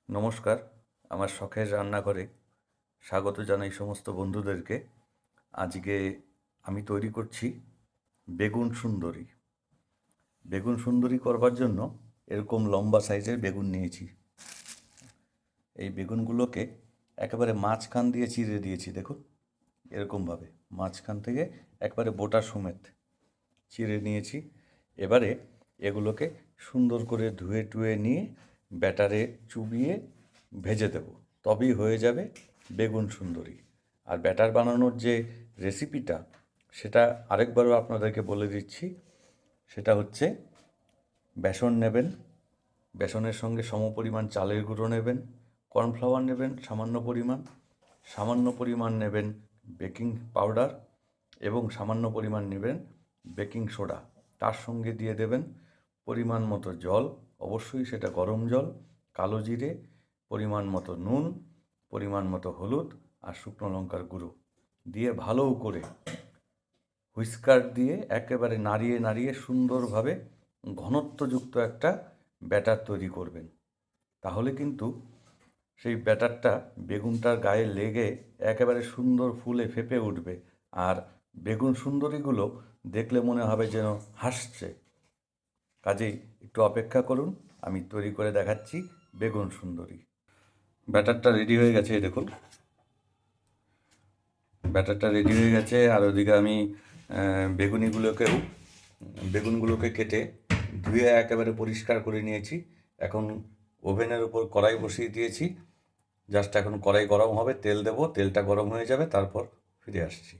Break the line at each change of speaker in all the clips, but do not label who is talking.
নমস্কার। আমার শখের রান্নাঘরে স্বাগত জানাই সমস্ত বন্ধুদেরকে। আজকে আমি তৈরি করছি বেগুন সুন্দরী। বেগুন সুন্দরী করবার জন্য এরকম লম্বা সাইজের বেগুন নিয়েছি। এই বেগুনগুলোকে একেবারে মাঝখান দিয়ে চিড়ে দিয়েছি, দেখুন এরকমভাবে মাঝখান থেকে একবারে বোটা সমেত চিড়ে নিয়েছি। এবারে এগুলোকে সুন্দর করে ধুয়ে টুয়ে নিয়ে ব্যাটারে চুবিয়ে ভেজে দেব, তবেই হয়ে যাবে বেগুন সুন্দরী। আর ব্যাটার বানানোর যে রেসিপিটা সেটা আরেকবারও আপনাদেরকে বলে দিচ্ছি। সেটা হচ্ছে বেসন নেবেন, বেসনের সঙ্গে সমপরিমাণ চালের গুঁড়ো নেবেন, কর্নফ্লাওয়ার নেবেন সামান্য পরিমাণ নেবেন বেকিং পাউডার এবং সামান্য পরিমাণ নেবেন বেকিং সোডা। তার সঙ্গে দিয়ে দেবেন পরিমাণ মতো জল, অবশ্যই সেটা গরম জল, কালো জিরে, পরিমাণ মতো নুন, পরিমাণ মতো হলুদ আর শুকনো লঙ্কার গুঁড়ো দিয়ে ভালো করে হুইস্কার দিয়ে একেবারে নাড়িয়ে নাড়িয়ে সুন্দরভাবে ঘনত্বযুক্ত একটা ব্যাটার তৈরি করবেন। তাহলে কিন্তু সেই ব্যাটারটা বেগুনটার গায়ে লেগে একেবারে সুন্দর ফুলে ফেঁপে উঠবে, আর বেগুন সুন্দরীগুলো দেখলে মনে হবে যেন হাসছে। কাজেই একটু অপেক্ষা করুন, আমি তৈরি করে দেখাচ্ছি বেগুন সুন্দরী। ব্যাটারটা রেডি হয়ে গেছে, দেখুন ব্যাটারটা রেডি হয়ে গেছে। আর ওদিকে আমি বেগুনগুলোকে কেটে ধুয়ে একেবারে পরিষ্কার করে নিয়েছি। এখন ওভেনের উপর কড়াই বসিয়ে দিয়েছি। জাস্ট এখন কড়াই গরম হবে, তেল দেবো, তেলটা গরম হয়ে যাবে, তারপর ফিরে আসছি।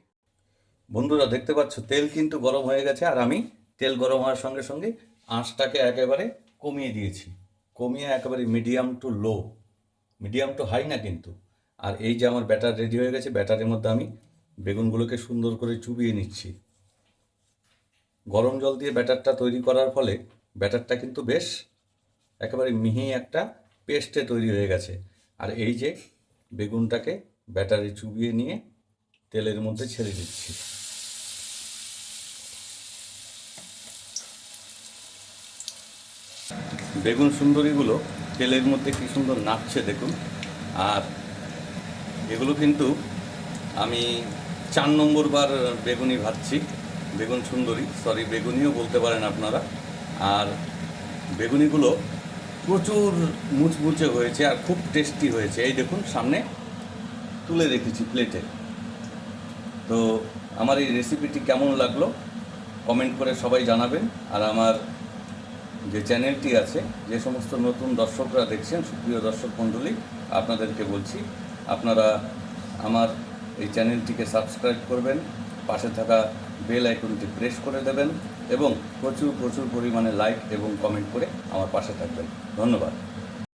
বন্ধুরা দেখতে পাচ্ছ তেল কিন্তু গরম হয়ে গেছে, আর আমি তেল গরম হওয়ার সঙ্গে সঙ্গে আঁচটাকে একেবারে কমিয়ে দিয়েছি। কমিয়ে একেবারে মিডিয়াম টু হাই না কিন্তু। আর এই যে আমার ব্যাটার রেডি হয়ে গেছে, ব্যাটারের মধ্যে আমি বেগুনগুলোকে সুন্দর করে চুবিয়ে নিচ্ছি। গরম জল দিয়ে ব্যাটারটা তৈরি করার ফলে ব্যাটারটা কিন্তু বেশ একেবারে মিহি একটা পেস্টে তৈরি হয়ে গেছে। আর এই যে বেগুনটাকে ব্যাটারে চুবিয়ে নিয়ে তেলের মধ্যে ছেড়ে দিচ্ছি। বেগুন সুন্দরীগুলো তেলের মধ্যে কী সুন্দর নাচছে দেখুন। আর এগুলো কিন্তু আমি 4 নম্বর বার বেগুনি ভাজছি, বেগুন সুন্দরী, বেগুনিও বলতে পারেন আপনারা। আর বেগুনিগুলো প্রচুর মুচমুচে হয়েছে আর খুব টেস্টি হয়েছে। এই দেখুন সামনে তুলে রেখেছি প্লেটে। তো আমার এই রেসিপিটি কেমন লাগলো কমেন্ট করে সবাই জানাবেন। আর আমার যে চ্যানেলটি আছে, যে সমস্ত নতুন দর্শকরা দেখছেন, সুপ্রিয় দর্শক মণ্ডলী, আপনাদেরকে বলছি আপনারা আমার এই চ্যানেলটিকে সাবস্ক্রাইব করবেন, পাশে থাকা বেল আইকনটি প্রেস করে দেবেন এবং প্রচুর পরিমাণে লাইক এবং কমেন্ট করে আমার পাশে থাকবেন। ধন্যবাদ।